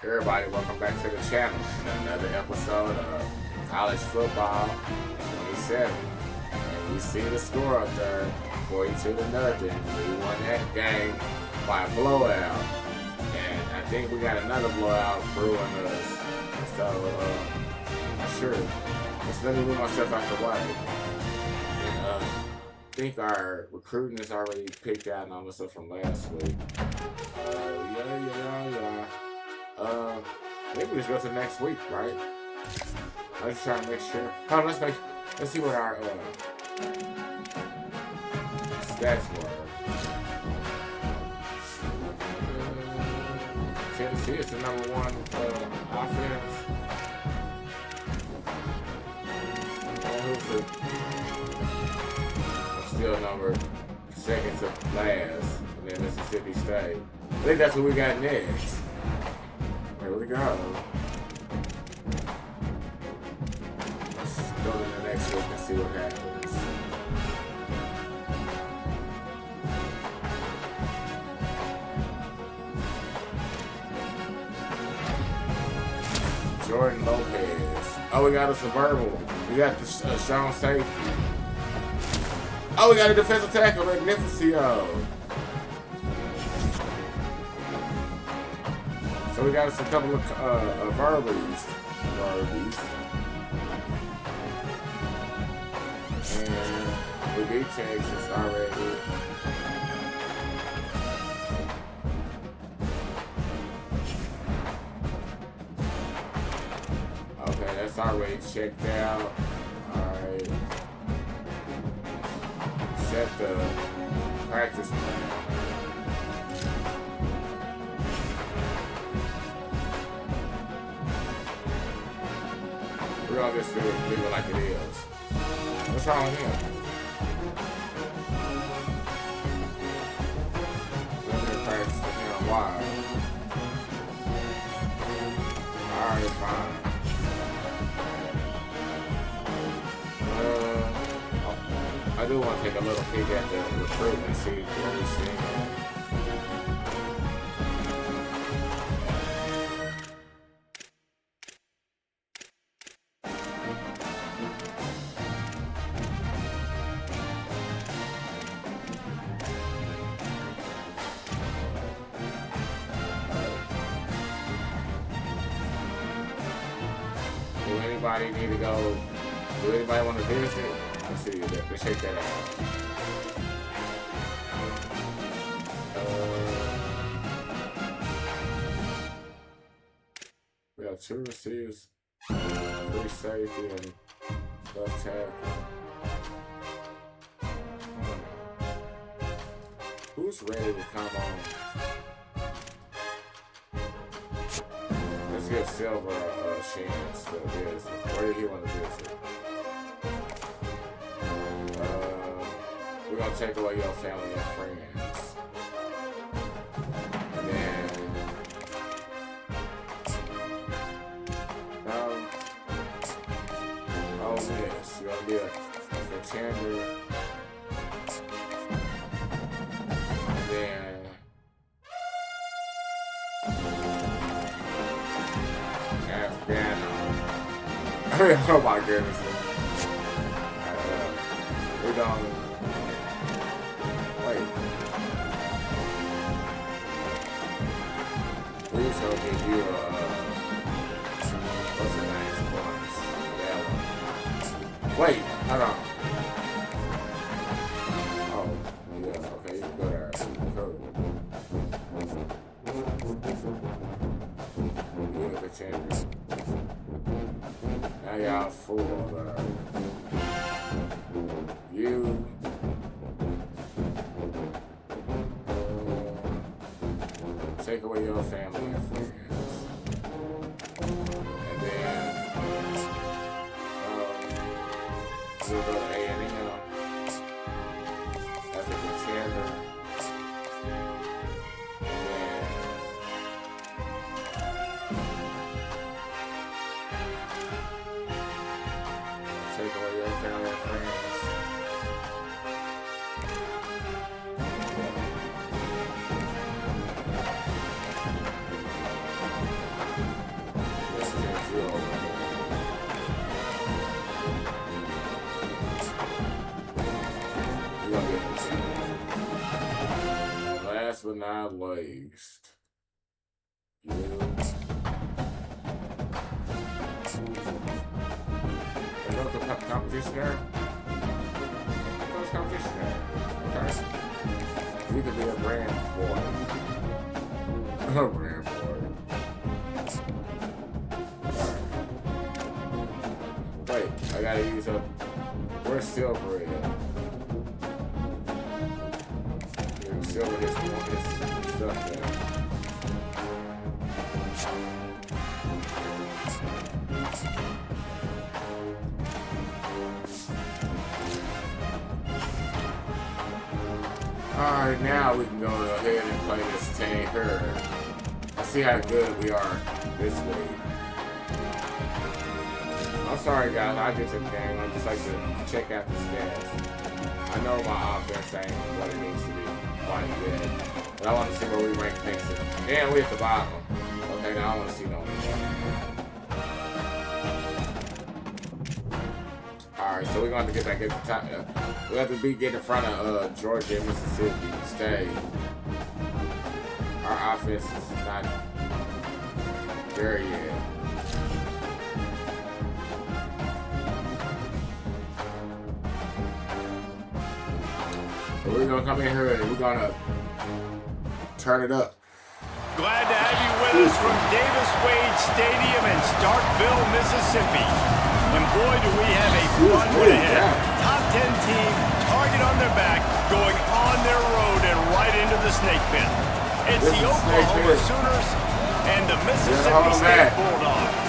Everybody, welcome back to the channel. Another episode of College Football 27. And we see the score up there, 42-0. We won that game by a blowout. And I think we got another blowout brewing us. So, not sure. Just let me move myself out the way. And I think our recruiting is already picked out and all the stuff from last week. Maybe we just go to next week, right? I'm just trying to make sure. Oh, let's see what our stats were. Tennessee is the number one offense. And who's still number second to last, and then Mississippi State. I think that's what we got next. Here we go. Let's go to the next week and see what happens. Jordan Lopez. Oh, we got a suburban. We got the Sean safety. Oh, we got a defensive tackle, Magnificio. So we got us a couple of Verbies. And we beat Texas already. Okay, that's already checked out. Alright. Set the practice plan. We're gonna just leave it like it is. What's wrong with him? Let me practice for him. Why? Alright, fine. I do want to take a little peek at the recruitment and see what we're seeing. Do anybody need to go? Do anybody want to visit? Let's see. Let's check that out. We have two receivers, free safety, and left tackle. Who's ready to come on? Let's give Silver a chance to visit. Where did he want to visit? We're gonna take away your family and friends. And then oh yes, you're gonna be a contender. And then Afghan. Oh my goodness. We're gonna wait. We just gonna give you what's the name? Points. That one. Wait, hold on. Oh, yeah, okay, you can go there. You're a contender. Now y'all full you take away your family and friends, and then we'll go to A&M as a contender, and then take away your family and friends. field goal. We're gonna get this. Last but not least, competition there. What's competition there? Okay. We could be a brand boy. A brand boy. Wait, I gotta use up. Where's Silver at? Silver his stuff there. Alright, now we can go ahead and play this team here. Let's see how good we are this week. I'm sorry guys, I get to the game. I just like to check out the stats. I know my offense ain't what it needs to be quite good. But I want to see where we rank next year. Yeah, we at the bottom. Okay, now I want to see no more. Alright, so we're going to get back at the top. We have to get in front of Georgia and Mississippi State. Our offense is not there yet. But we're going to come in here and we're going to turn it up. Glad to have you with us from Davis Wade Stadium in Starkville, Mississippi. And boy, do we have a fun one ahead. Top 10 team, target on their back, going on their road and right into the snake pit. It's the Oklahoma Sooners and the Mississippi State Bulldogs.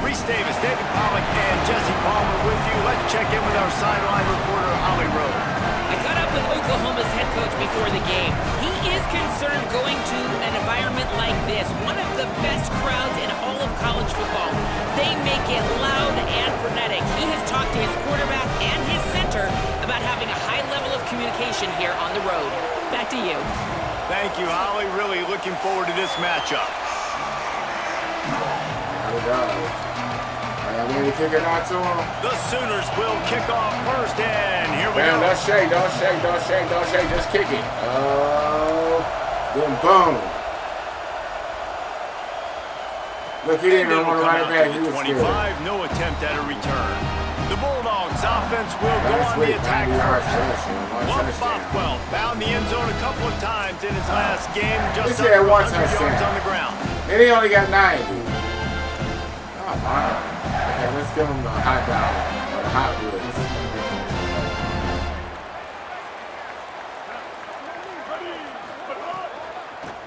Reese Davis, David Pollock, and Jesse Palmer with you. Let's check in with our sideline reporter, Holly Rowe. I caught up with Oklahoma's head coach before the game. He is concerned going to an environment like this, one of the best crowds in all of college football. They make it loud and frenetic. He has talked to his quarterback and his center about having a high level of communication here on the road. Back to you. Thank you, Holly. Really looking forward to this matchup. Ready to kick it out to him? The Sooners will kick off first, and here we go. Don't shake, don't shake, don't shake, don't shake. Just kick it. Then boom. Look, he didn't even want to run it back. He was 25, scared. No attempt at a return. The Bulldogs offense will go on the attack first. Bothwell found the end zone a couple of times in his last game, just under 100 yards on the ground. And he only got 90. Oh, my. Okay, let's give him the hot dog or the hot wheels.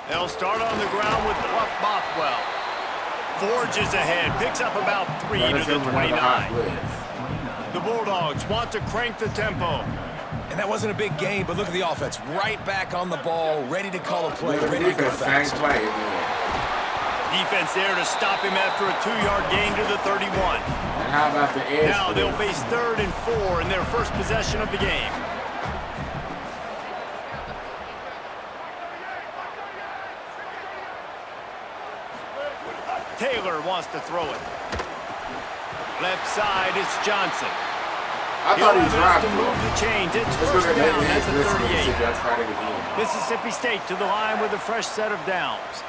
They'll start on the ground with Bothwell. Forges ahead, picks up about 3 to the 29. The Bulldogs want to crank the tempo. And that wasn't a big gain, but look at the offense. Right back on the ball, ready to call a play, ready to go fast. Defense there to stop him after a 2-yard gain to the 31. And how about the edge? Now they'll face 3rd and 4 in their first possession of the game. Taylor wants to throw it. Left side, it's Johnson. I thought he dropped to move the chains. It's first down at the 38. Mississippi State to the line with a fresh set of downs.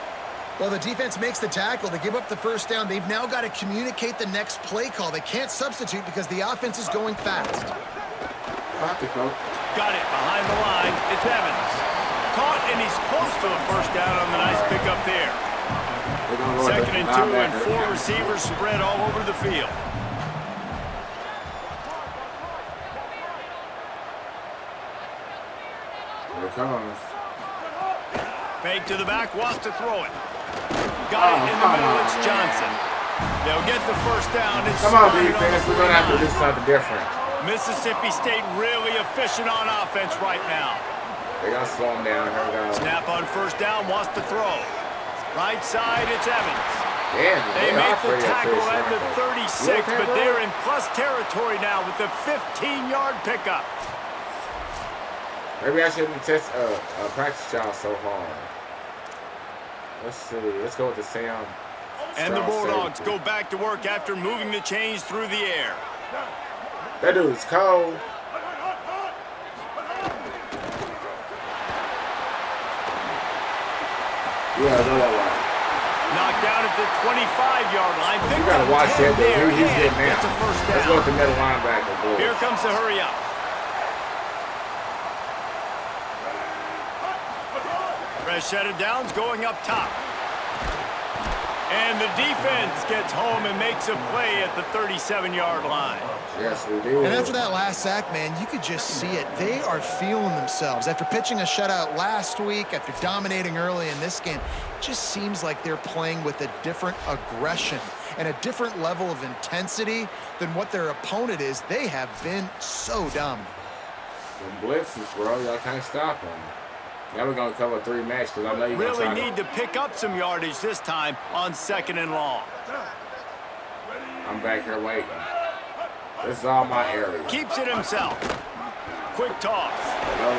Well, the defense makes the tackle. They give up the first down. They've now got to communicate the next play call. They can't substitute because the offense is going fast. Got it behind the line. It's Evans. Caught, and he's close to a first down on the nice pickup there. 2nd and 2, and 4 receivers spread all over the field. Here it comes. Fake to the back, wants to throw it. Got it in the middle, it's Johnson. They'll get the first down. Come on, defense, we're going to have to do something different. Mississippi State really efficient on offense right now. They're going to slow him down. Here we go. Snap on first down, wants to throw. Right side, it's Evans. Damn, they make the tackle at the 36, but they're in plus territory now with the 15-yard pickup. Maybe I shouldn't test practice y'all so hard. Let's see. Let's go with the Sam And the Bulldogs go back to work after moving the chains through the air. That dude's cold. Yeah, I know that one. Knocked down at the 25-yard line. You gotta watch that dude. He's getting That's out. a first down. Let's go with the middle linebacker, boy. Here comes the hurry up. Fresh set of downs going up top. And the defense gets home and makes a play at the 37-yard line. Yes, we do. And after that last sack, man, you could just see it. They are feeling themselves. After pitching a shutout last week, after dominating early in this game, it just seems like they're playing with a different aggression and a different level of intensity than what their opponent is. They have been so dominant. The blitzes, bro. Y'all can't stop them. Now we're going to cover 3 matches because I know you're going to Really need to pick up some yardage this time on 2nd and long. I'm back here waiting. This is all my area. Keeps it himself. Quick toss. Hello?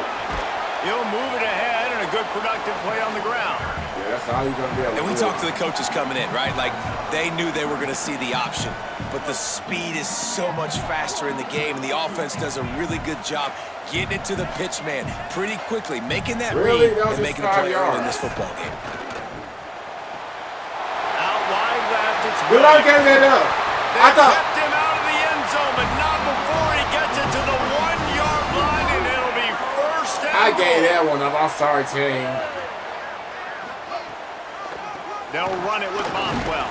He'll move it ahead and a good productive play on the ground. Yeah, that's all you're going to be able to do. And we talked to the coaches coming in, right? Like, they knew they were going to see the option. But the speed is so much faster in the game, and the offense does a really good job getting it to the pitch man pretty quickly, making that read and making a play early in this football game. Out wide left, it's Dude, I gave that up. I thought. kept him out of the end zone, but not before he gets it to the 1-yard line, and it'll be first down. I gave that one up. I'm sorry, team. They'll run it with Bothwell.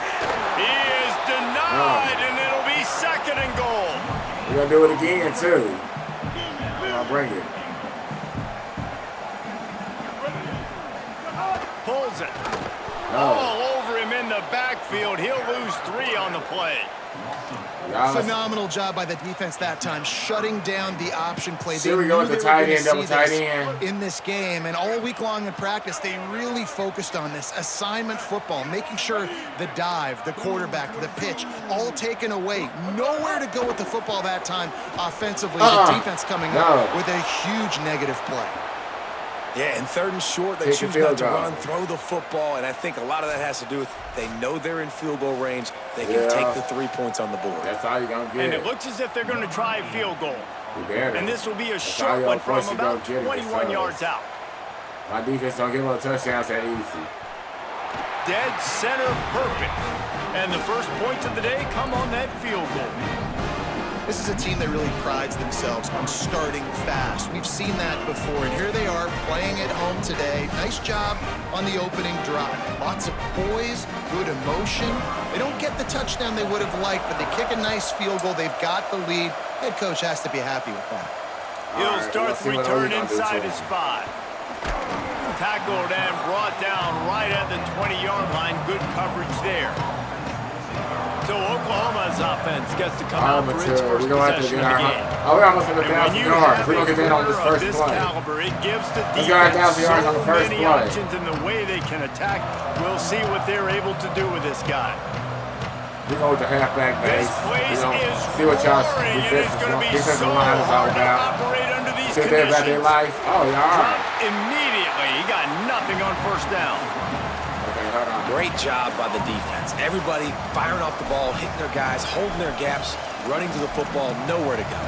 He is denied, and it'll be 2nd and goal. We're going to do it again, too. I'll bring it. Pulls it. No. All over him in the backfield. He'll lose 3 on the play. Phenomenal job by the defense that time, shutting down the option play. Here we go with the tight end, double tight this end. in this game, and all week long in practice, they really focused on this assignment football, making sure the dive, the quarterback, the pitch, all taken away. Nowhere to go with the football that time offensively. The defense coming up with a huge negative play. Yeah, and 3rd and short, they Take choose a field not to goal. run, throw the football, and I think a lot of that has to do with they know they're in field goal range. They can take the 3 points on the board. That's all you're going to get. And it looks as if they're going to try a field goal. You better. And this will be a That's short all one y'all from force you about go get it, 21 so yards out. My defense don't give up touchdowns that easy. Dead center perfect. And the first points of the day come on that field goal. This is a team that really prides themselves on starting fast. We've seen that before, and here they are playing at home today. Nice job on the opening drive. Lots of poise, good emotion. They don't get the touchdown they would have liked, but they kick a nice field goal. They've got the lead. Head coach has to be happy with that. He'll right, start let's the see what return we're gonna do inside to his him. 5. Tackled and brought down right at the 20-yard line. Good coverage there. So Oklahoma's offense gets to come out for its first possession of the game. Oh, we're almost at And when 1,000 you yards. have We're going to get that on this a first this play. caliber, it gives the Let's go at defense 1,000 yards on the so first many play. options in the way they can attack. We'll see what they're able to do with this guy. We're going with the halfback base. This place is See what y'all roaring, and it's going to be defensive so line is all hard to about. operate under these See what they're about their conditions. life. Oh, y'all are. Dropped immediately. He got nothing on first down. Okay, hold on. Great job by the defense. Everybody firing off the ball, hitting their guys, holding their gaps, running to the football, nowhere to go.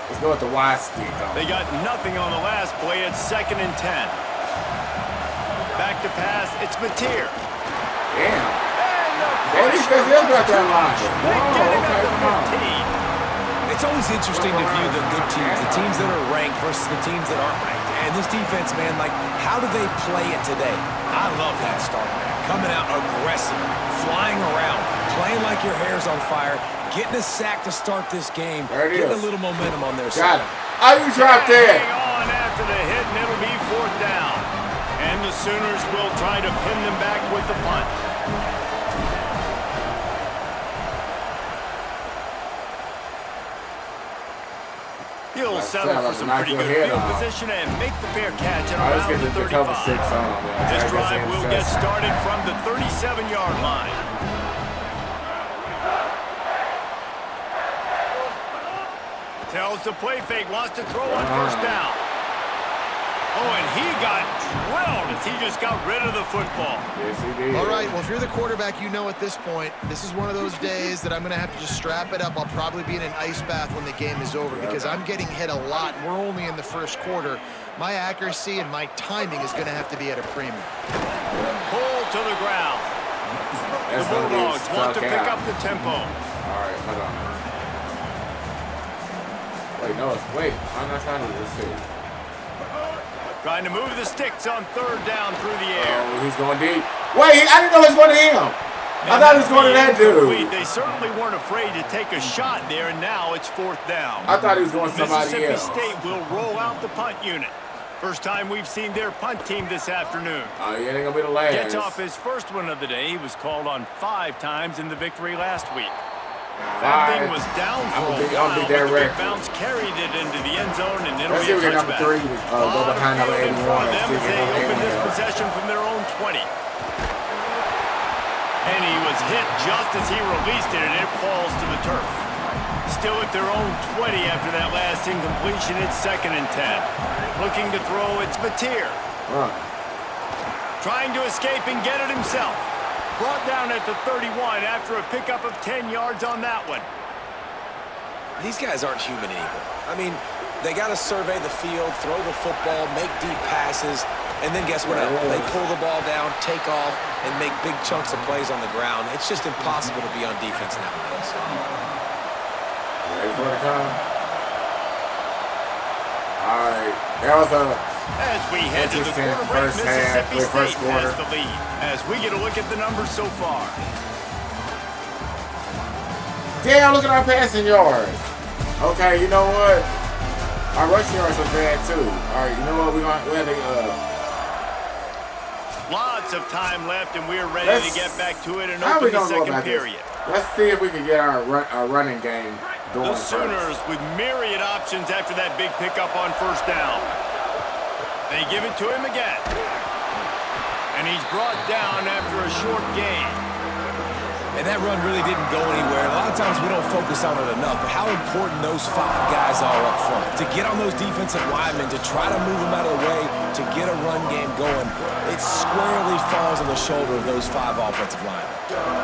Let's go with the wide stick. They got nothing on the last play. It's 2nd and 10. Back to pass. It's Mateer. Damn. And They defense is about that line. they get him at the 15. It's always interesting to view the good teams, the teams that are ranked versus the teams that aren't ranked. And this defense, man, like, how do they play it today? I love that start, man. Coming out aggressive, flying around, playing like your hair's on fire, getting a sack to start this game, There it getting is. a little momentum on their Got side. it. Oh, you dropped Hang that. on after the hit, and it'll be 4th down. And the Sooners will try to pin them back with the punt. He'll settle for some pretty good field position and make the fair catch at Let's around get the the cover 35. 6 on, man. This Try to drive get will some get success. started from the 37-yard line. Tells the play fake, wants to throw on first down. Oh, and he got drilled as he just got rid of the football. Yes, he did. All right, well, if you're the quarterback, you know at this point, this is one of those days that I'm going to have to just strap it up. I'll probably be in an ice bath when the game is over because I'm getting hit a lot. We're only in the first quarter. My accuracy and my timing is going to have to be at a premium. Pull to the ground. The Bulldogs want to pick up the tempo. All right, hold on. Wait, no, wait. I'm not trying to do this here. Trying to move the sticks on third down through the air. Oh, he's going deep. Wait, I didn't know he was going to him. I thought he was going to that dude. They certainly weren't afraid to take a shot there, and now it's fourth down. I thought he was going to somebody else. Mississippi State will roll out the punt unit. First time we've seen their punt team this afternoon. Oh, yeah, they're going to be the last. Gets off his first one of the day. He was called on 5 times in the victory last week. That thing was down for a while, but the big bounce carried it into the end zone, and it'll be a touchback. Number 3 go behind number 81. Them as they open this possession from their own 20. And he was hit just as he released it, and it falls to the turf. Still at their own 20 after that last incompletion. It's 2nd and 10. Looking to throw, it's Mateer. Trying to escape and get it himself. Brought down at the 31 after a pickup of 10 yards on that one. These guys aren't human anymore. I mean, they got to survey the field, throw the football, make deep passes, and then guess what? They pull the ball down, take off, and make big chunks of plays on the ground. It's just impossible to be on defense nowadays. Ready for the time? All right, that was a... As we head to the quarter break, Mississippi State has the lead. As we get a look at the numbers so far. Damn, look at our passing yards. Okay, you know what? Our rushing yards are bad too. All right, you know what? We have to. Lots of time left, and we're ready to get back to it and open the second period. Let's see if we can get our running game going. The Sooners with myriad options after that big pickup on first down. They give it to him again. And he's brought down after a short gain. And that run really didn't go anywhere. A lot of times we don't focus on it enough, but how important those 5 guys are up front. To get on those defensive linemen, to try to move them out of the way, to get a run game going, it squarely falls on the shoulder of those 5 offensive linemen.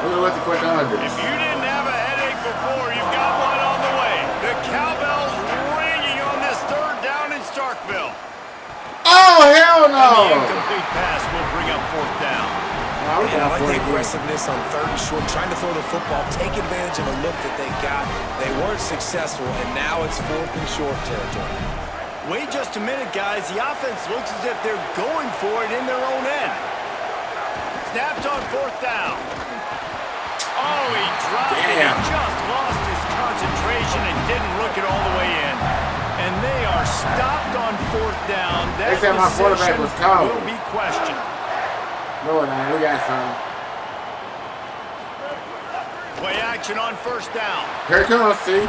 We're going to let the quick under. If you didn't have a headache before, you've got one on the way. The cowbell's ringing on this third down in Starkville. Oh, hell no! And the incomplete pass will bring up fourth down. I like the aggressiveness on third and short, trying to throw the football, take advantage of a look that they got. They weren't successful, and now it's 4th and short territory. Wait just a minute, guys. The offense looks as if they're going for it in their own end. Snapped on 4th down. Oh, he dropped it. He just lost his concentration and didn't look it all the way in. And they are stopped on 4th down. That they said my quarterback was cold. Will be questioned. No, it ain't. We got some. Play action on first down. Here it comes, see?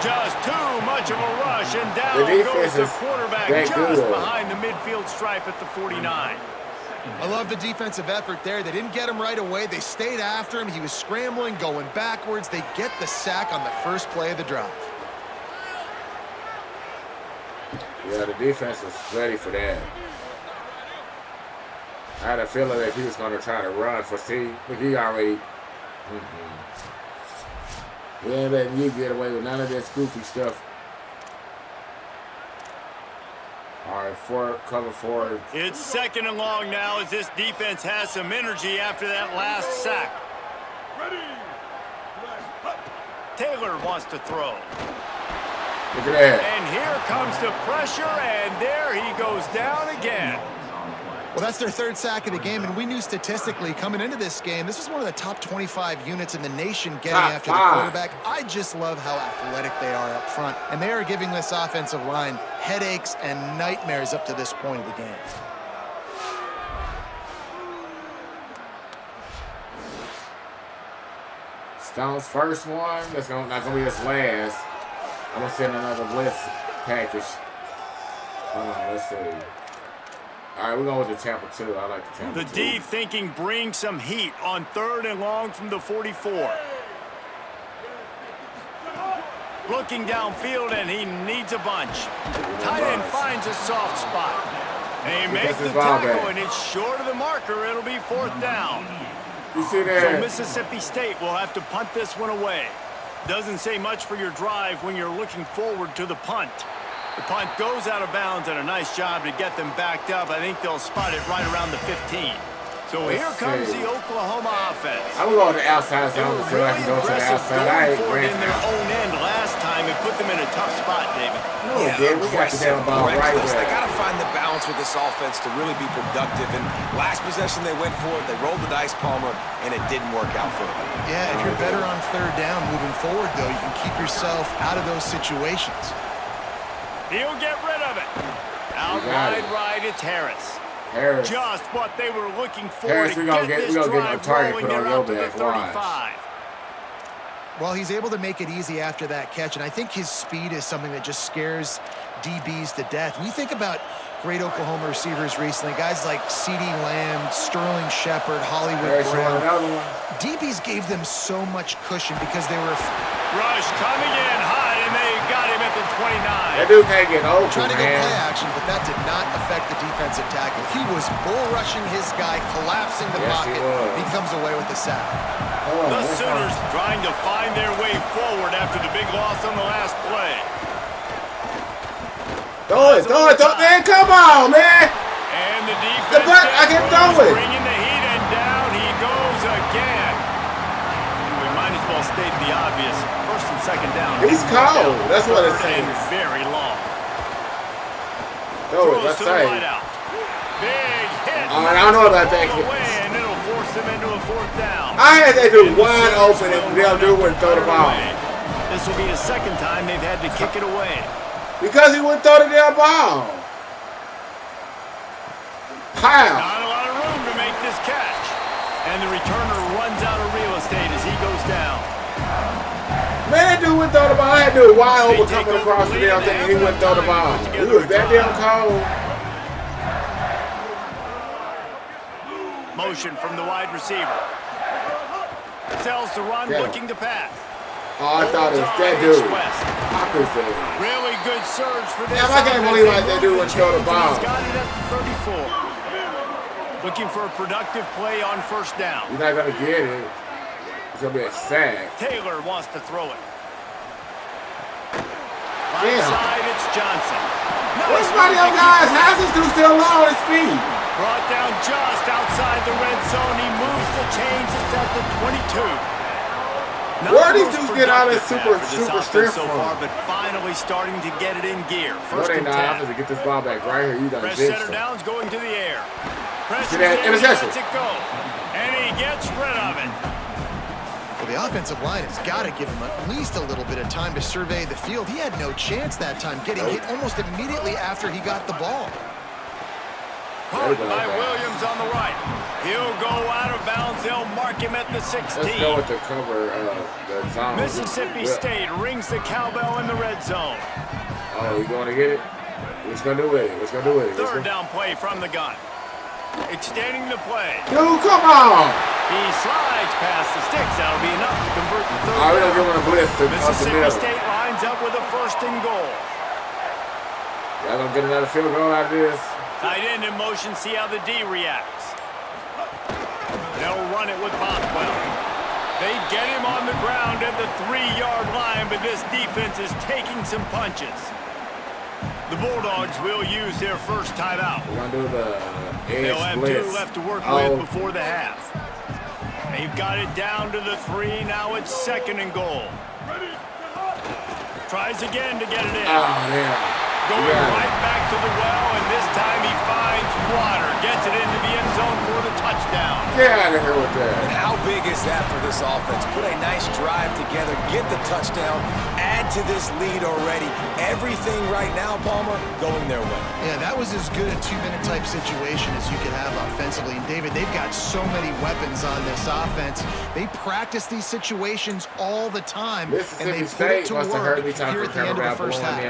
Just too much of a rush, and down goes the quarterback just behind the midfield stripe at the 49. I love the defensive effort there. They didn't get him right away. They stayed after him. He was scrambling, going backwards. They get the sack on the first play of the drive. Yeah, the defense was ready for that. I had a feeling that he was going to try to run for C, but he already... We ain't letting you get away with none of that goofy stuff. All right, cover 4. It's 2nd and long now as this defense has some energy after that last sack. Ready. Taylor wants to throw. Look at that. And here comes the pressure, and there he goes down again. Well, that's their 3rd sack of the game, and we knew statistically coming into this game, this is one of the top 25 units in the nation getting after the quarterback. I just love how athletic they are up front, and they are giving this offensive line headaches and nightmares up to this point of the game. Stone's first one. That's not going to be his last. I'm going to send another blitz package. Hold on, let's see. All right, we're going with the Tampa 2. I like the Tampa 2. The D thinking brings some heat on 3rd and long from the 44. Looking downfield, and he needs a bunch. Tight end finds a soft spot. They make the tackle, and it's short of the marker. It'll be 4th down. You see that? So Mississippi State will have to punt this one away. Doesn't say much for your drive when you're looking forward to the punt. The punt goes out of bounds, and a nice job to get them backed up. I think they'll spot it right around the 15. So here comes the Oklahoma offense. I'm going to the outside zone so I can go to the outside. I ain't for it in great. their own end last time and put them in a tough spot, David. No, yeah, we got the damn ball right there. They got to find the balance with this offense to really be productive. And last possession they went for it, they rolled the dice, Palmer, and it didn't work out for them. Yeah, if you're better on 3rd down moving forward, though, you can keep yourself out of those situations. He'll get rid of it. Outside right, it's Harris. Just what they were looking for Harris, to get this drive rolling. They're out to the 35. Well, he's able to make it easy after that catch, and I think his speed is something that just scares DBs to death. When you think about great Oklahoma receivers recently, guys like C.D. Lamb, Sterling Shepard, Hollywood Brown, DBs gave them so much cushion because they were... Rush coming in hot, and they got him at the 29. That dude can't get open, trying to go play action, but that did not affect the defensive tackle. He was bull rushing his guy, collapsing the pocket. He comes away with the sack. The Sooners trying to find their way forward after the big loss on the last play. Throw it, man, come on, man. And the defense I can throw it. Bringing the heat, and down he goes again. We might as well state the obvious. 1st and 2nd down. He's cold. That's what it's saying. Very long. Throw it, let's say. Big hit. I don't know about that kid. And it'll force them into a 4th down. I had that dude wide open and they'll do wouldn't throw the ball. This will be the 2nd time they've had to kick it away. Because he wouldn't throw the damn ball. How? Not a lot of room to make this catch. And the returner runs out of real estate as he goes down. Man, that dude wouldn't throw the ball. That dude wide open coming across the damn thing and he wouldn't throw the ball. He was that damn cold. Motion from the wide receiver. Tells the run, looking to pass. Oh, I thought it was that dude. Really good surge for this. Yeah, I can't believe like that dude wouldn't throw the ball. He's got it at the 34. Looking for a productive play on 1st down. You're not going to get it. It's going to be a sack. Taylor wants to throw it. Onside, it's Johnson. What's one of your guys? How's this dude still low on his feet? Brought down just outside the red zone. He moves the chains. It's at the 22. Where do these dudes get out of super strength so from? far, but finally starting to get it in gear. 1st and 10. I have to get this ball back right here. You done Press jinxed center him. down's going to the air. See that interception? Lets it go. And he gets rid of it. Well, the offensive line has got to give him at least a little bit of time to survey the field. He had no chance that time, getting hit almost immediately after he got the ball. Caught by Williams on the right. He'll go out of bounds. They'll mark him at the 16. Let's go with the cover the zone. Mississippi State rings the cowbell in the red zone. Oh, you going to get it? What's going to do with it? What's going to do with it? 3rd down play from the gun. Extending the play. Dude, come on! He slides past the sticks. That'll be enough to convert the 3rd I don't give him a blitz to Mississippi State lines up with a 1st and goal. Y'all gonna get another field goal out of this? Tight end in motion, see how the D reacts. They'll run it with Bothwell. They get him on the ground at the 3-yard line, but this defense is taking some punches. The Bulldogs will use their 1st timeout. We're gonna do the edge They'll have blitz. 2 left to work with before the half. They've got it down to the 3. Now it's 2nd and goal. Tries again to get it in. Oh, yeah. Going right back to the well, and this time he finds water. Gets it into the end zone for the touchdown. Get out of here with that. And how big is that for this offense? Put a nice drive together, get the touchdown, add to this lead already. Everything right now, Palmer, going their way. Yeah, that was as good a 2-minute type situation as you could have offensively. And David, they've got so many weapons on this offense. They practice these situations all the time, and they put it to work here at the end of the first half.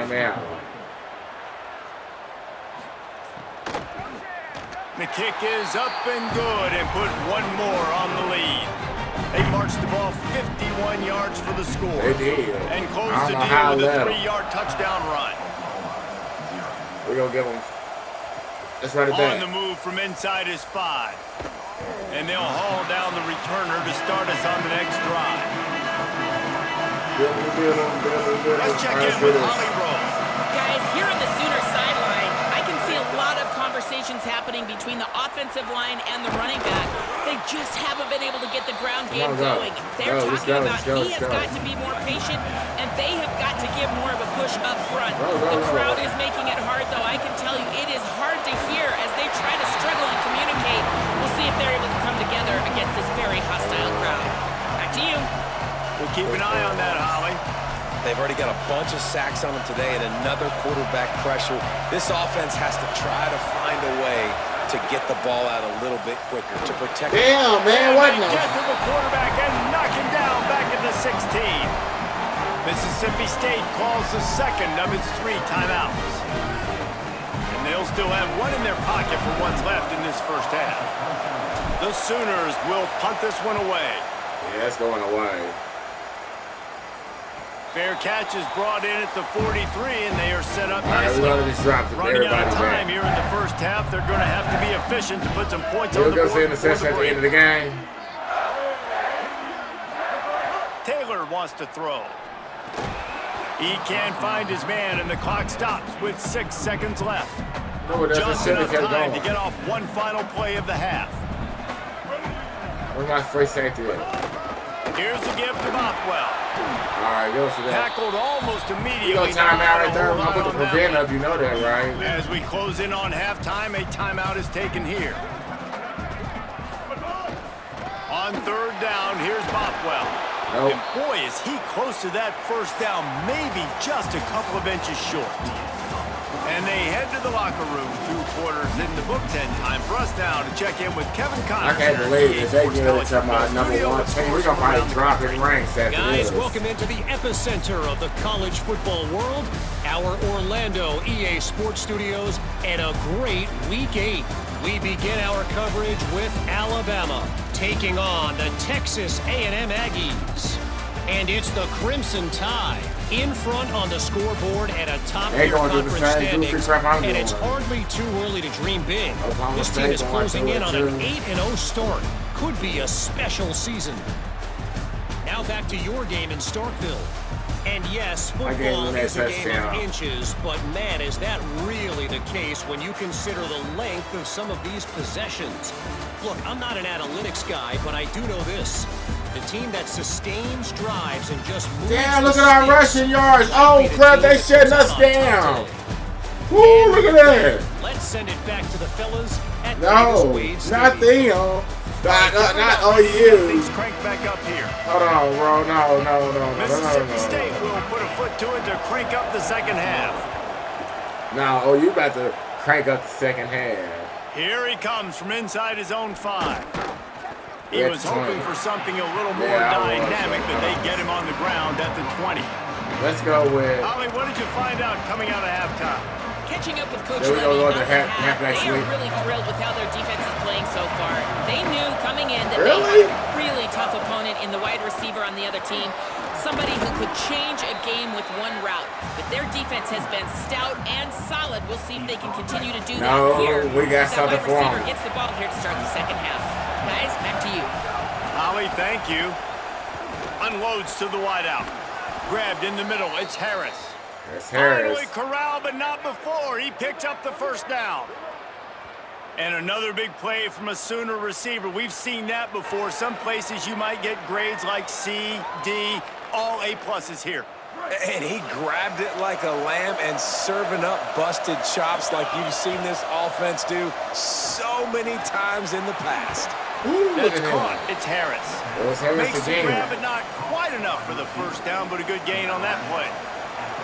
The kick is up and good and put one more on the lead. They march the ball 51 yards yards for the score. They did. And I close don't the know deal how with a little. 3-yard touchdown run. We're going to give them. Let's run it On back. the move from inside his 5. And they'll haul down the returner to start us on the next drive. Let's check in with Holly Rowe. Guys, here on the Sooner sideline, I can see a lot of conversations happening between the offensive line and the running back. They just haven't been able to get the ground game going. They're talking about he has got to be more patient, and they have got to give more of a push up front. The crowd is making it hard, though. I can tell you it is hard to hear as they try to struggle and communicate. We'll see if they're able to come together against this very hostile crowd. Back to you. We'll keep an eye on that, Holly. They've already got a bunch of sacks on them today and another quarterback pressure. This offense has to try to find a way to get the ball out a little bit quicker to protect. Damn, man, what They the? get to the quarterback and knock him down back at the 16. Mississippi State calls the second of its 3 timeouts. And they'll still have one in their pocket for what's left in this first half. The Sooners will punt this one away. Yeah, it's going away. Fair catch is brought in at the 43, and they are set up All right, nicely. we're going to just drop it. Running out Everybody of time back. here in the first half, they're going to have to be efficient to put some points We'll on the go board see in the before session at the break. end of the game. Taylor wants to throw. He can't find his man, and the clock stops with 6 seconds left. No, it doesn't. Just Should have enough kept time going. to get off one final play of the half. Where's my free safety at? Here's the give to Bothwell. All right, go for that. Tackled almost immediately. You know time out right there. Not a We're whole going to put lot the on that prevent one. up. You know that, right? As we close in on halftime, a timeout is taken here. On third down, here's Bothwell. Nope. And boy, is he close to that first down, maybe just a couple of inches short. And they head to the locker room, 2 quarters in the book 10. Time for us now to check in with Kevin Connors. I can't believe it. They give it to my number 1 team. We're going to probably drop in ranks after Guys, this. welcome into the epicenter of the college football world, our Orlando EA Sports Studios, and a great Week 8. We begin our coverage with Alabama taking on the Texas A&M Aggies. And it's the Crimson Tide in front on the scoreboard at a top-tier conference standings, and it's hardly too early to dream big. This team is closing in on an 8-0 start. Could be a special season. Now back to your game in Starkville. And yes, football is a game of inches, but man, is that really the case when you consider the length of some of these possessions. Look, I'm not an analytics guy, but I do know this. The team that sustains drives and just moves. Damn, look at our rushing yards. Oh, crap, they shutting us down. Woo, look at that. Let's send it back to the fellas at No, Davis not Wade them. Not OU. Things crank back up here. Hold on, bro. No. Mississippi State will put a foot to it to crank up the second half. No, OU about to crank up the second half. Here he comes from inside his own 5. He That's was hoping 20. for something a little more Yeah, dynamic, but they get him on the ground at the 20. Let's go with. Holly, what did you find out coming out of halftime? Catching up with Coach There we go, Levy go on to the half next they are week. really thrilled with how their defense is playing so far. They knew coming in that Really? they had a really tough opponent in the wide receiver on the other team, somebody who could change a game with one route. But their defense has been stout and solid. We'll see if they can continue to do that here. We got something that for wide receiver them. gets the ball here to start the second half. Guys, back to you. Holly, thank you. Unloads to the wideout. Grabbed in the middle. It's Harris. That's Harris. Finally corralled, but not before. He picked up the first down. And another big play from a Sooner receiver. We've seen that before. Some places you might get grades like C, D, all A+ here. And he grabbed it like a lamb and serving up busted chops like you've seen this offense do so many times in the past. Ooh, look That's at caught. him. It's Harris. It was Harris Makes the again. grab, but not quite enough for the first down, but a good gain on that play.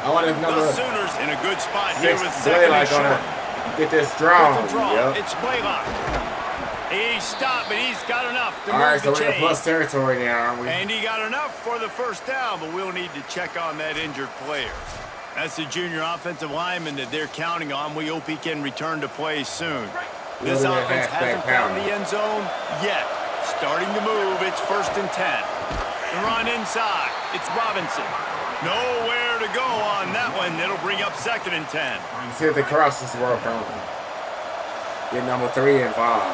I want if The number Sooners in a good spot here 6 with second and Blaylock short. gonna get this draw. With the draw, Yep. it's Blaylock. He stopped, but he's got enough to All right, move so the we're in chain. plus territory now, aren't we? And he got enough for the first down, but we'll need to check on that injured player. That's the junior offensive lineman that they're counting on. We hope he can return to play soon. This Look at that offense halfback hasn't found power. the end zone yet. Starting to move, it's 1st and 10. The run inside. It's Robinson. Nowhere to go on that one. It'll bring up 2nd and 10. Let's see if the crosses work on him. Get number 3 involved.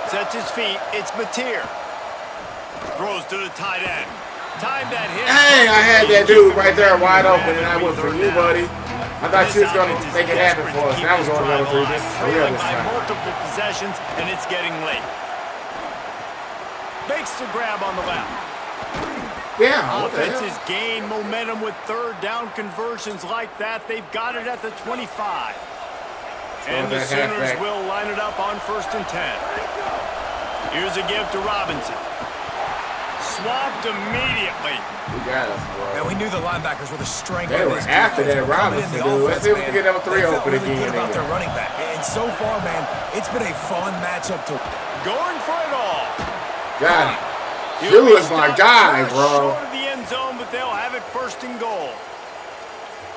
Sets his feet. It's Mateer. Throws to the tight end. Time that hit. Dang, I had that dude right there wide open, and I went for you, buddy. I thought you was going to make it happen for us. That was on number 3. This is real this time. Multiple possessions, and it's getting late. Makes the grab on the left. Yeah, what the Offenses hell? gain momentum with 3rd down conversions like that. They've got it at the 25. And the Sooners will line it up on 1st and 10. Here's a give to Robinson. Swamped immediately. We got us, bro. Man, we knew the linebackers were the strength They of were this after defense. that Robinson, dude. Let's see if we can get number 3 open really again. good about their running back. And so far, man, it's been a fun matchup to... Going for it all. Got it. You is my guy, bro. Short of the end zone, but they'll have it 1st and goal.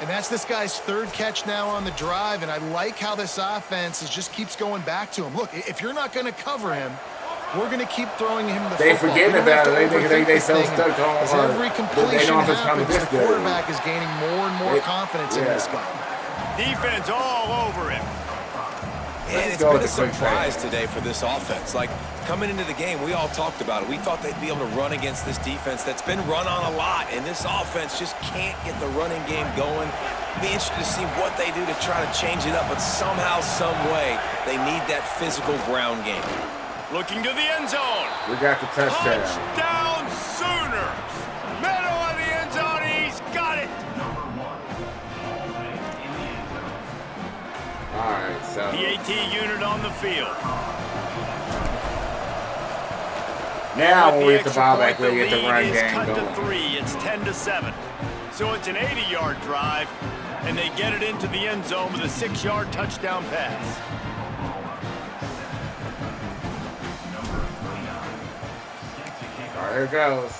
And that's this guy's 3rd catch now on the drive, and I like how this offense just keeps going back to him. Look, if you're not going to cover him, we're going to keep throwing him the They football. forgetting about it. They so stuck on as every completion happens, the good. quarterback is gaining more and more confidence in this guy. Defense all over him. And it's been a surprise today for this offense. Like, coming into the game, we all talked about it. We thought they'd be able to run against this defense that's been run on a lot, and this offense just can't get the running game going. Be interested to see what they do to try to change it up, but somehow, some way, they need that physical ground game. Looking to the end zone. We got the touchdown. Touchdown Sooners. Middle of the end zone. He's got it. All right, so. The AT unit on the field. Now when we get the extra ball back, point, we get the run game cut going. to 3. It's 10-7. So it's an 80-yard drive, and they get it into the end zone with a 6-yard touchdown pass. All right, here it goes.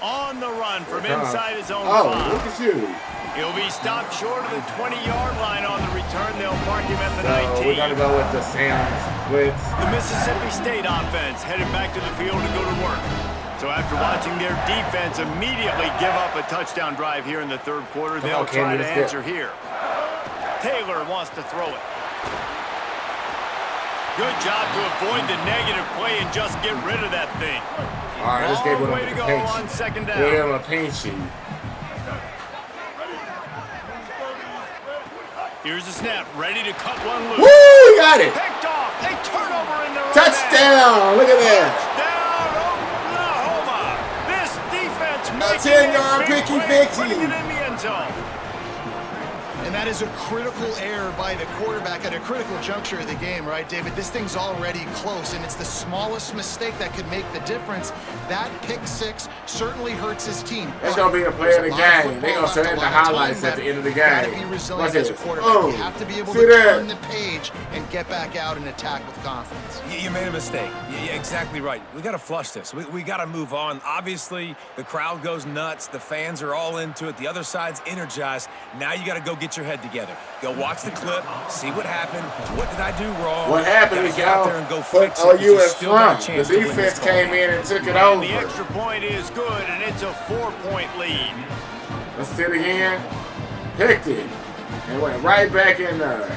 On the run from inside his own 5. Oh, look at you. He'll be stopped short of the 20-yard line on the return. They'll mark him at the 19. We're going to go with the Sam splits. The Mississippi State offense headed back to the field to go to work. So after watching their defense immediately give up a touchdown drive here in the 3rd quarter, they'll try to answer here. Taylor wants to throw it. Good job to avoid the negative play and just get rid of that thing. All right, let's get Long one way to go on 2nd down. Give him a paint sheet. Here's the snap, ready to cut one loose. Woo, he got it. Picked off, a turnover in the Touchdown, look at that. Touchdown, Oklahoma. This defense A making 10-yard a big picky play, fixie. putting it in the end zone. And that is a critical error by the quarterback at a critical juncture of the game, right, David? This thing's already close, and it's the smallest mistake that could make the difference. That pick 6 certainly hurts his team. That's going to be a play of the game. They're going to send in the highlights at the end of the game. You got to be resilient as a quarterback. Oh, you have to be able to turn the page and get back out and attack with confidence. You made a mistake. You're exactly right. We got to flush this. We got to move on. Obviously, the crowd goes nuts. The fans are all into it. The other side's energized. Now you got to go get your head together. Go watch the clip, see what happened. What did I do wrong? What happened is y'all put OU in front. The defense came in and took it over. The extra point is good, and it's a 4-point lead. Let's see it again. Picked it. And went right back in there.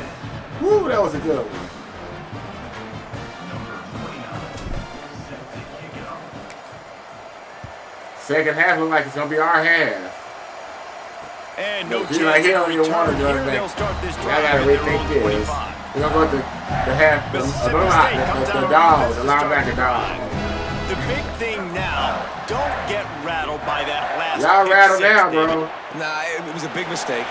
Woo, that was a good one. Second half look like it's going to be our half. And no He's like, he don't even want to do it. They'll start this I drive got to at their rethink own this. 25. We're going to go with the half, the dog, the linebacker dog. The big thing now, don't get rattled by that last Y'all rattled now, David. bro. Nah, it was a big mistake.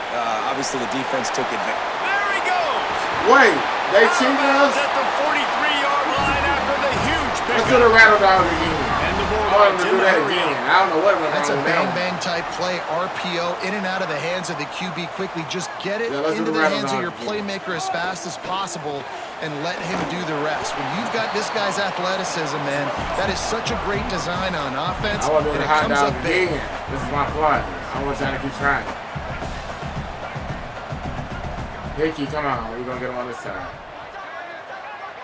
Obviously, the defense took advantage. There he goes. Wait, they cheated us? At the 43-yard line after the huge Let's pickup. do the rattle dog again. And the I want him to do that again. I don't know what went That's a wrong with that one. bang-bang type play, RPO, in and out of the hands of the QB quickly. Just get it Yeah, let's do into the the rattle hands of dog your again. playmaker as fast as possible and let him do the rest. When you've got this guy's athleticism, man, that is such a great design on offense. I want to do and the it hot comes dog up big. again. This is my play. I want y'all to keep trying. Hickey, come on. We're going to get him on this side.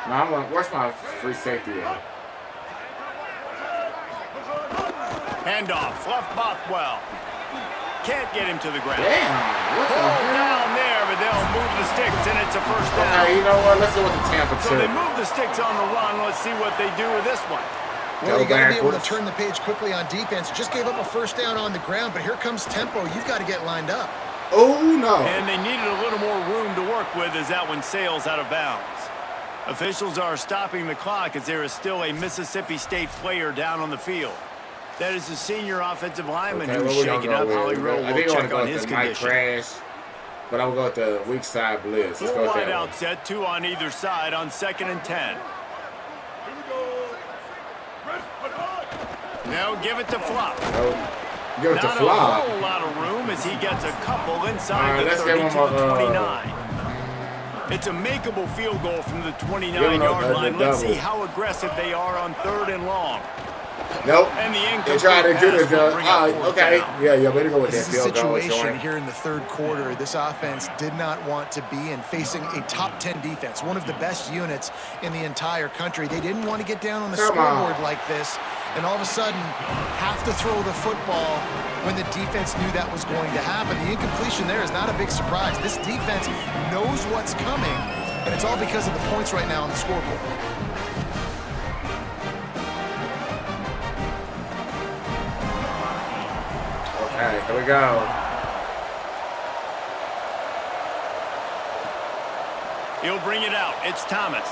No, where's my free safety at? Handoff, left Bothwell. Can't get him to the ground. Damn, what the Ball hell? down there, but they'll move the sticks, and it's a first down. Okay, you know what? Let's go with the Tampa So they 2. move the sticks on the run. Let's see what they do with this one. Well, you got to be able to backwards. turn the page quickly on defense. Just gave up a first down on the ground, but here comes tempo. You've got to get lined up. Oh, no. And they needed a little more room to work with as that one sails out of bounds. Officials are stopping the clock as there is still a Mississippi State player down on the field. That is the senior offensive lineman Okay, who's what we gonna shaking go up. with? Holly Rowe I will think I want to check go on with his the Mike condition. Crash, but I will go with the weak side blitz. Let's Full go with wide that out one. set, 2 on either side on 2nd and 10. Now give it to Flop. So, give it to Not a Flop. whole lot of room as he gets a couple All inside right, the let's 30 give to him the a, 29. It's a makeable field goal from the Give him 29-yard the line. Let's see double. how aggressive they are on 3rd and long. Nope. And the They incomplete tried to get pass it will done. bring up fourth Okay. down. Yeah, better go with This that is a field goal. situation Jordan. here in the third quarter. This offense did not want to be in facing a top 10 defense, one of the best units in the entire country. They didn't want to get down on the Come on. scoreboard like this, and all of a sudden have to throw the football when the defense knew that was going to happen. The incompletion there is not a big surprise. This defense knows what's coming, and it's all because of the points right now on the scoreboard. Okay, here we go. He'll bring it out. It's Thomas.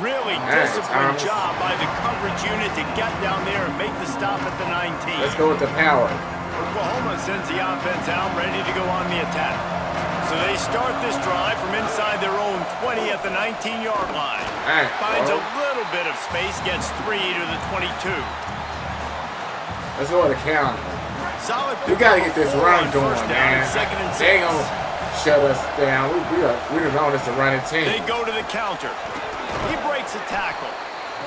Really Hey, disciplined Thomas. job by the coverage unit to get down there and make the stop at the 19. Let's go with the power. Oklahoma sends the offense out, ready to go on the attack. So they start this drive from inside their own 20 at the 19-yard line. Hey, Finds a bro. little bit of space, gets 3 to the 22. Let's go with the counter. Solid. We gotta get this four run on going, first down man. and 2nd and 6. They ain't gonna shut us down. We've known it's a running team. They go to the counter. He breaks a tackle.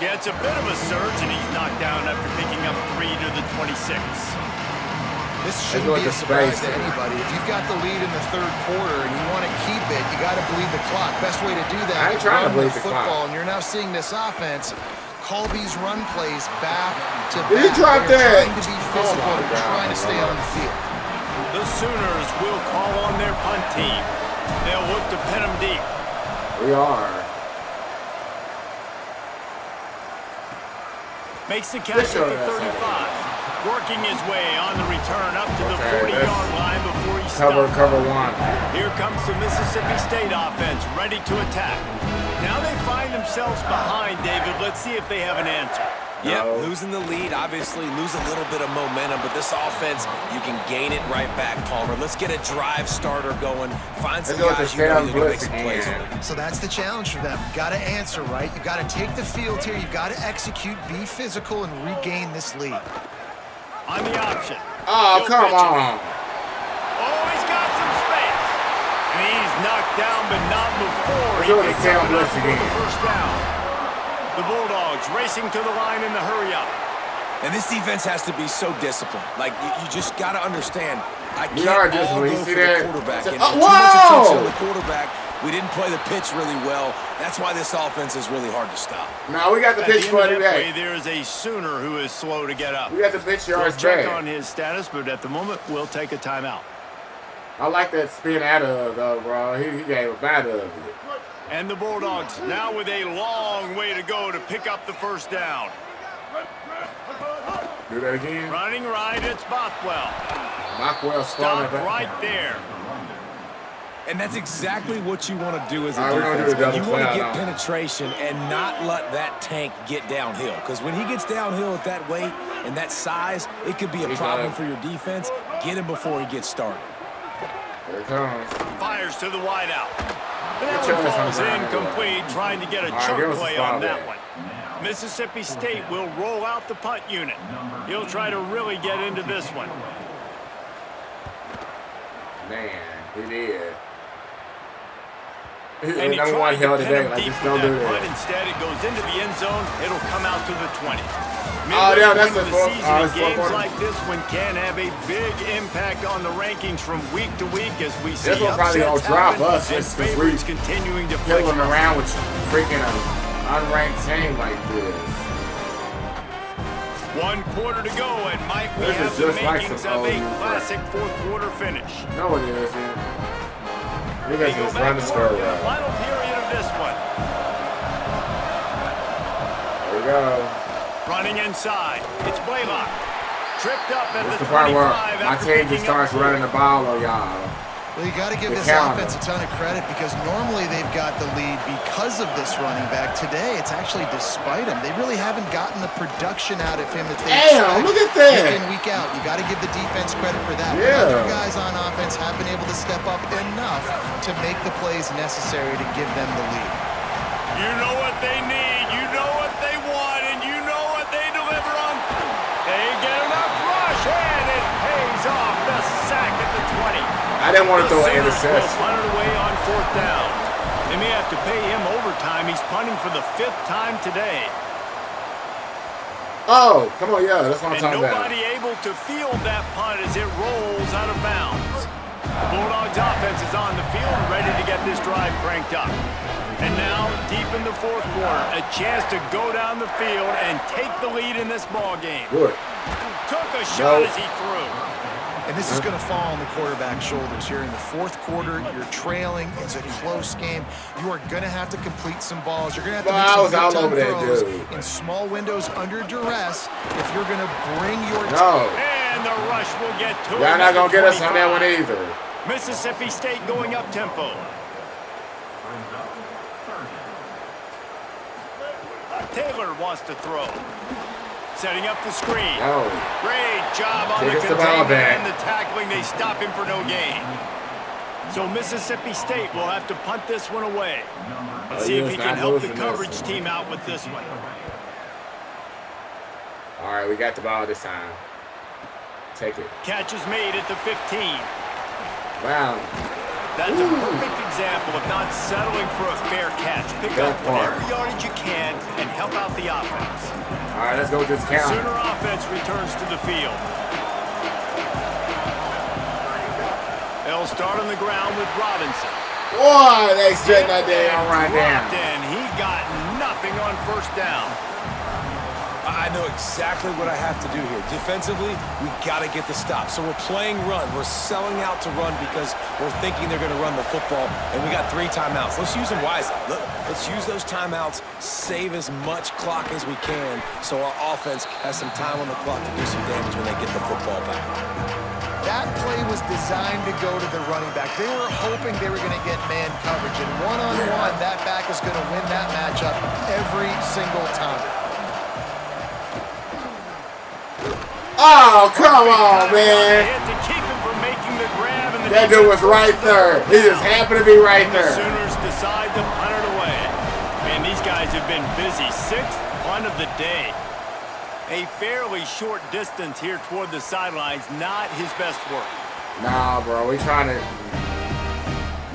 Gets a bit of a surge, and he's knocked down after picking up 3 to the 26. This Let's shouldn't go be with a the surprise space to there. anybody. If you've got the lead in the third quarter and you want to keep it, you got to bleed the clock. Best way to do that I ain't is trying to run bleed the the football. clock. And you're now seeing this offense call these run plays back to Did he back. drop They're that? trying to be Oh, physical. my They're God. trying to stay on the field. The Sooners will call on their punt team. They'll look to pin them deep. We are. Makes the catch Sure, at the that's 35. Working his way on the return up to the Okay, 40-yard line before he Cover stops. one. Here comes the Mississippi State offense ready to attack. Now they find themselves behind, David. Let's see if they have an answer. Yeah, No. losing the lead, obviously lose a little bit of momentum, but this offense, you can gain it right back, Palmer. Let's get a drive starter going. Find some Let's go with guys the you know Sam you can make Blitz some plays again. with. So that's the challenge for them. You've got to answer, right? You've got to take the field here. You've got to execute, be physical, and regain this lead. On the option. Oh, He'll come pitch it. on. Oh, he's got some space. And he's knocked down, but not before Let's he go with picks the up Sam enough Blitz for the again. first down. The Bulldogs racing to the line in the hurry-up. And this defense has to be so disciplined. Like, you just got to understand, I We can't are all disciplined. go You for see the that? quarterback. It's a- And oh, too much attention on whoa! the quarterback. We didn't play the pitch really well. That's why this offense is really hard to stop. No, we got the At the pitch end for of that play, today. there is a Sooner who is slow to get up. We got the pitch We'll yards check back. on his status, but at the moment, we'll take a timeout. I like that spin out of though, bro. He gave a bad of it. And the Bulldogs now with a long way to go to pick up the first down. Do that again. Running right, it's Bothwell. Rockwell Stop started back. right there. And that's exactly what you want to do as a All right, we're gonna do defense. the man. You double want to cloud get on. penetration and not let that tank get downhill. Because when he gets downhill at that weight and that size, it could be a He's problem got it. for your defense. Get him before he gets started. Here it comes. Fires to the wideout. That Good one choice on falls the ground. incomplete, trying to get a All right, chunk give us a play spot on that back. one. Mississippi State will roll out the punt unit. He'll try to really get into this one. Man, he did. And he number tried one to held pin today. him Like, deep just with don't do that punt. that. Instead, it goes into the end zone. It'll come out to the 20. Oh, yeah, that's Midway the through fourth. season, and It's fourth games quarter. like this one can have a big impact on the rankings from week to week as we see This one probably gonna upsets drop happen us and just 'cause favorites we continuing to flex Killing muscle. around with freaking an unranked team like this. 1 quarter to go, and Mike, we This have is the just like makings some of a old classic fourth quarter finish. No, it isn't. You They guys go just back run the to score work in the right. final period of this one. There we go. Running inside. It's Blaylock. Tripped up at This is the the part where 25 my after team picking just starts up running the ball on y'all. Well, you got to give The this calendar. offense a ton of credit because normally they've got the lead because of this running back. Today, it's actually despite him. They really haven't gotten the production out of him that they Damn, expect look at that. week in, week out. You got to give the defense credit for that. Yeah. But other guys on offense have been able to step up enough to make the plays necessary to give them the lead. You know what they need, you know what they want, and you know what they deliver on. They get enough rush, and it pays off. The sack at the 20. I didn't want to throw an The Sooners will interception. punt it away on 4th down. They may have to pay him overtime. He's punting for the 5th time today. Oh, come on, yeah, that's what I'm And talking about. nobody able to field that punt as it rolls out of bounds. The Bulldogs offense is on the field and ready to get this drive cranked up. And now, deep in the 4th quarter, a chance to go down the field and take the lead in this ball game. Good. Took a shot No. as he threw. And this is going to fall on the quarterback's shoulders here in the 4th quarter. You're trailing. It's a close game. You are going to have to complete some balls. You're going to have to Well, I make was some all good-time over that throws dude. in small windows under duress if you're going to bring your No. And the rush will get to him Y'all at not going the to get us on that one 25. either. Mississippi State going up tempo. Taylor wants to throw. Setting up the screen. No. Great job on Take the us the ball containment back. and the tackling. They stop him for no gain. So Mississippi State will have to punt this one away. Let's see if he he's can not help the losing this coverage one. team out with this one. All right, we got the ball this time. Take it. Catch is made at the 15. Wow. That's a perfect example of not settling for a fair catch. Pick Good up part. whatever yardage you can and help out the offense. All right, let's go with this count. Sooner offense returns to the field. They'll start on the ground with Robinson. Boy, they shut that damn right Dropped down. in. He got nothing on 1st down. I know exactly what I have to do here. Defensively, we got to get the stop. So we're playing run. We're selling out to run because we're thinking they're going to run the football, and we got 3 timeouts. Let's use them wisely. Look, let's use those timeouts, save as much clock as we can so our offense has some time on the clock to do some damage when they get the football back. That play was designed to go to the running back. They were hoping they were going to get man coverage, and one-on-one, that back is going to win that matchup every single time. Oh, come on, man. Hit to keep him from making the grab, and the That dude was right there. He just happened to be right The there. Sooners decide to punt it away. Man, these guys have been busy. 6th punt of the day. A fairly short distance here toward the sidelines. Not his best work. Nah, bro, we're just trying to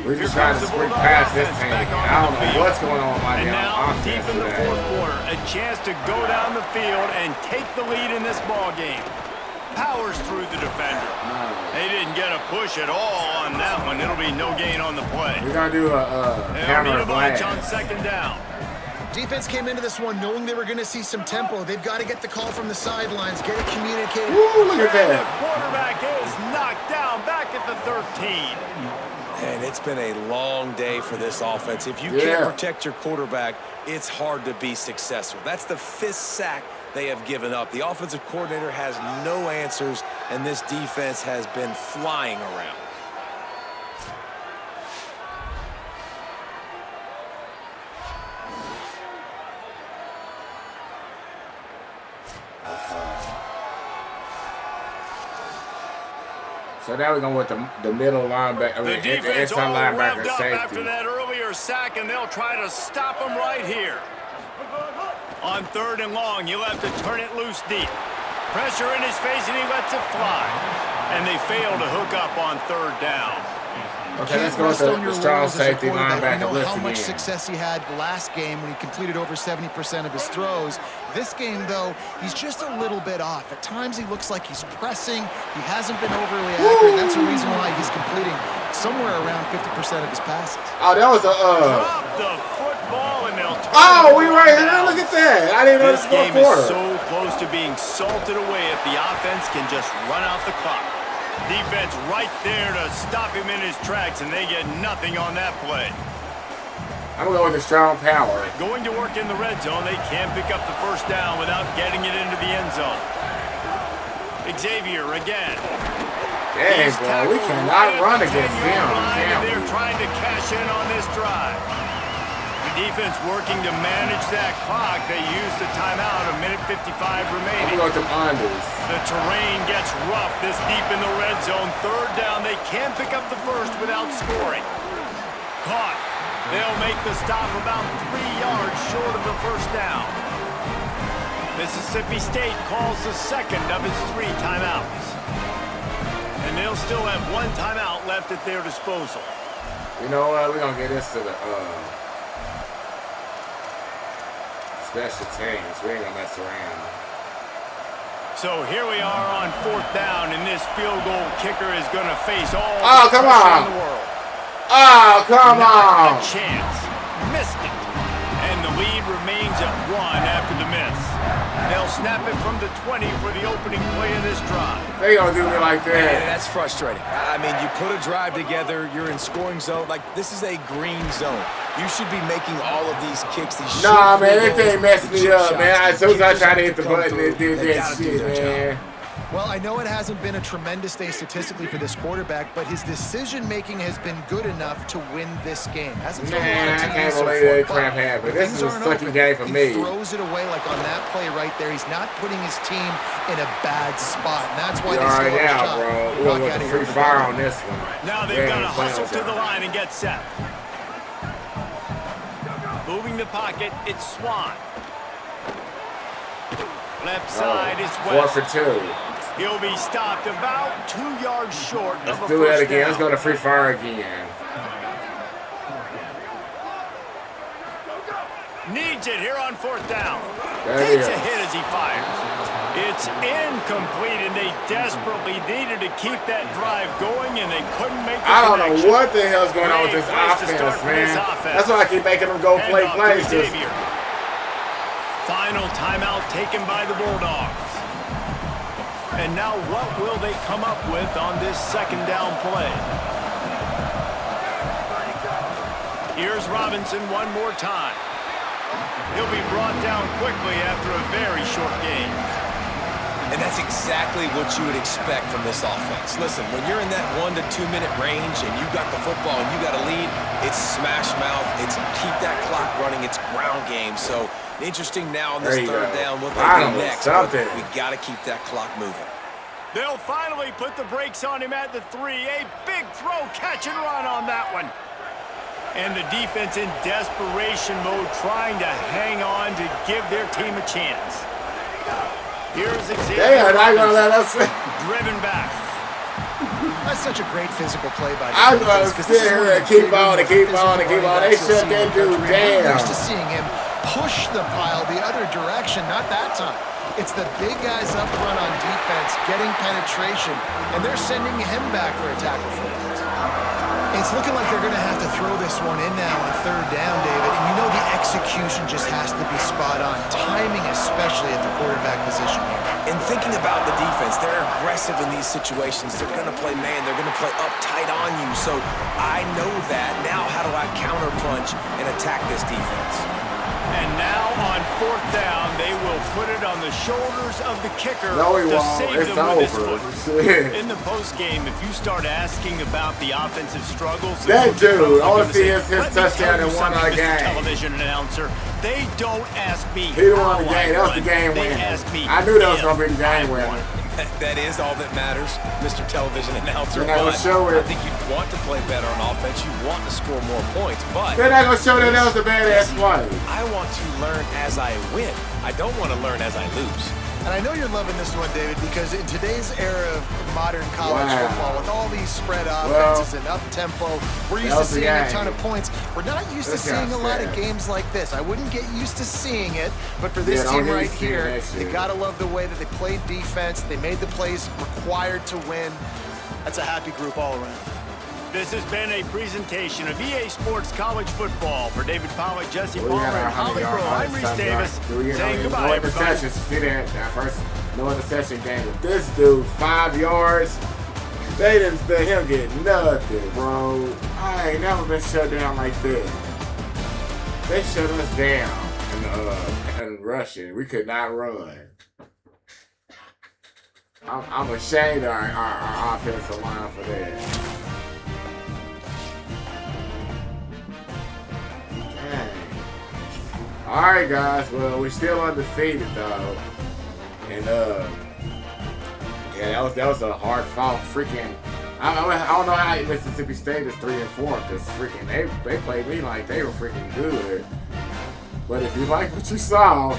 Here sprint comes the past Bulldog this offense team. back onto I don't the know field. what's going on with my And damn now, offense deep in the today. 4th quarter, a chance to go down the field and take the lead in this ball game. Powers through the defender. They didn't get a push at all on that one. It'll be no gain on the play. We're going to do a They'll hammer need a bunch blast. on 2nd down. Defense came into this one knowing they were going to see some tempo. They've got to get the call from the sidelines, get it communicated. Woo, look at And the that. quarterback is knocked down back at the 13. And it's been a long day for this offense. If you Yeah. can't protect your quarterback, it's hard to be successful. That's the 5th sack they have given up. The offensive coordinator has no answers, and this defense has been flying around. So now we're going with the middle linebacker, The the defense inside all linebacker revved up after safety. that earlier sack, and they'll try to stop him right here. On 3rd and long, you'll have to turn it loose deep. Pressure in his face, and he lets it fly. And they fail to hook up on 3rd down. Okay, let's Can't go with rest on your the strong laurels as a safety quarterback. We linebacker. know how Listen much in. success he had last game when he completed over 70% of his throws. This game, though, he's just a little bit off. At times, he looks like he's pressing. He hasn't been overly accurate. That's the reason why he's completing somewhere around 50% of his passes. Oh, that was a Drop the football and they'll turn Oh, it we around. right here. Look at that. I didn't know This this was game is quarter. so close to being salted away if the offense can just run out the clock. Defense right there to stop him in his tracks, and they get nothing on that play. I'm going to go with the strong power. Going to work in the red zone, they can't pick up the first down without getting it into the end zone. Xavier again. Dang, He's bro. We tackled cannot right run at the against 10-yard them. line, and Damn. they're trying to cash in on this drive. The defense working to manage that clock. They use the timeout, a minute 55 I'm remaining. going to go with them unders. The terrain gets rough this deep in the red zone. Third down, they can't pick up the first without scoring. Caught. They'll make the stop about 3 yards short of the first down. Mississippi State calls the second of its 3 timeouts. And they'll still have 1 timeout left at their disposal. You know what? We're going to get this to the special teams. We ain't going to mess around. So here we are on 4th down, and this field goal kicker is going to face all Oh, the come pressure on. in the world. Oh, come Not on. a chance. Missed it. And the lead remains at 1 after the miss. They'll snap it from the 20 for the opening play of this drive. They going to do me like Man, that. that's frustrating. I mean, you put a drive together, you're in scoring zone. Like, this is a green zone. You should be making all of these kicks, these Nah, short man, field this thing goals, messed the me chip up, shots. man. As soon as I Kickers tried to have hit the come button, through. it did They that gotta do shit, their job. man. Well, I know it hasn't been a tremendous day statistically for this quarterback, but his decision-making has been good enough to win this game. Hasn't thrown a lot Man, of I TDs can't so believe far, that but crap happened. This things is a aren't sucky open. game for me. He throws it away like on that play right there. He's not putting his team in a bad spot, and that's why You they still already have a out, shot. bro. to We're knock going out to of free here with fire the on this one. Now they've got to hustle to the line and get set. Moving the pocket, it's Swan. Left side is 4 West. for 2. He'll be stopped about 2 yards short of a Let's do that first again. down. Let's go to free fire again. Needs it here on 4th down. There it Takes is. a hit as he fires. It's incomplete, and they desperately needed to keep that drive going, and they couldn't make the I don't connection. know what the hell's going on with this Great place to start offense, for this man. offense. That's why I keep making them go play Handoff plays. to Just Xavier. Final timeout taken by the Bulldogs. And now what will they come up with on this 2nd down play? Here's Robinson one more time. He'll be brought down quickly after a very short game. And that's exactly what you would expect from this offense. Listen, when you're in that 1 to 2 minute range and you got the football and you got a lead, it's smash mouth, it's keep that clock running, it's ground game. So interesting now on this There you 3rd go. down what they Finally, do next. something. But we got to keep that clock moving. They'll finally put the brakes on him at the 3. A big throw, catch and run on that one. And the defense in desperation mode trying to hang on to give their team a chance. Here's Xavier. they are not going to let us. Driven back. That's such a great physical play by the I'm going defense, to 'cause this sit is one here of and the keep bigger, on and more keep physical on and keep running on. They backs you'll shut see in that the dude country. We're down. used to seeing him push the pile the other direction, not that time. It's the big guys up front on defense getting penetration, and they're sending him back for a tackle for loss. It's looking like they're going to have to throw this one in now on 3rd down, David. And you know the execution just has to be spot on. Timing, especially at the quarterback position here. And thinking about the defense, they're aggressive in these situations. They're going to play man. They're going to play up tight on you. So I know that. Now how do I counterpunch and attack this defense? And now on 4th down, they will put it on the shoulders of the kicker No, he to won't. save It's them with his over. foot. Shit. In the postgame, if you start asking about the offensive struggles, That the coaches are dude, all I gonna see say, is his "Let me touchdown tell you and one something, other Mr. game." Television announcer, they don't ask me He won how the game. I That was the run. game They winner. ask me I knew that was if going to be the I game winner. run. That is all that matters, Mr. Television Announcer. They're not gonna But show it. I think you want to play better on offense. You want to score more points. But They're not going to show that that was a badass play. I want to learn as I win. I don't want to learn as I lose. And I know you're loving this one, David, because in today's era of modern college football, with all these spread offenses and up-tempo, we're used to seeing a ton of points. We're not used to seeing a lot of games like this. I wouldn't get used to seeing it, but for this team right here, you got to love the way that they played defense. They made the plays required to win. That's a happy group all around. This has been a presentation of EA Sports College Football. For David Pollack, Jesse Palmer, and Holly Rowe, I'm Reese Davis saying goodbye, everybody. See that first no interception game with this dude, 5 yards. They didn't let him get nothing, bro. I ain't never been shut down like this. They shut us down in rushing. We could not run. I'm ashamed of our offensive line for that. Alright guys, well we're still undefeated though. And yeah, that was a hard fought freaking I don't know how Mississippi State is 3-4 because freaking they played me like they were freaking good. But if you like what you saw,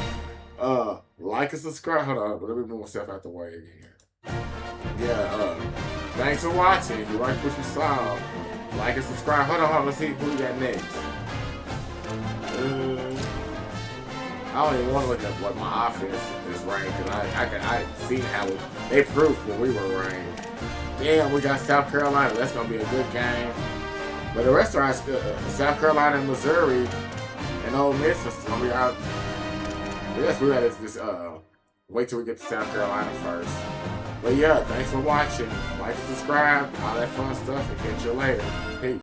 like and subscribe. Hold on, let me move myself out the way again. Yeah, thanks for watching. If you like what you saw, like and subscribe. Hold on, let's see who we got next. I don't even want to look at what my offense is ranked because I seen how they proved when we were ranked. Damn, we got South Carolina. That's gonna be a good game. But the rest of our South Carolina and Missouri and Ole Miss is gonna be out. Yes, we gotta just wait till we get to South Carolina first. But yeah, thanks for watching. Like, subscribe, all that fun stuff, and catch you later. Peace.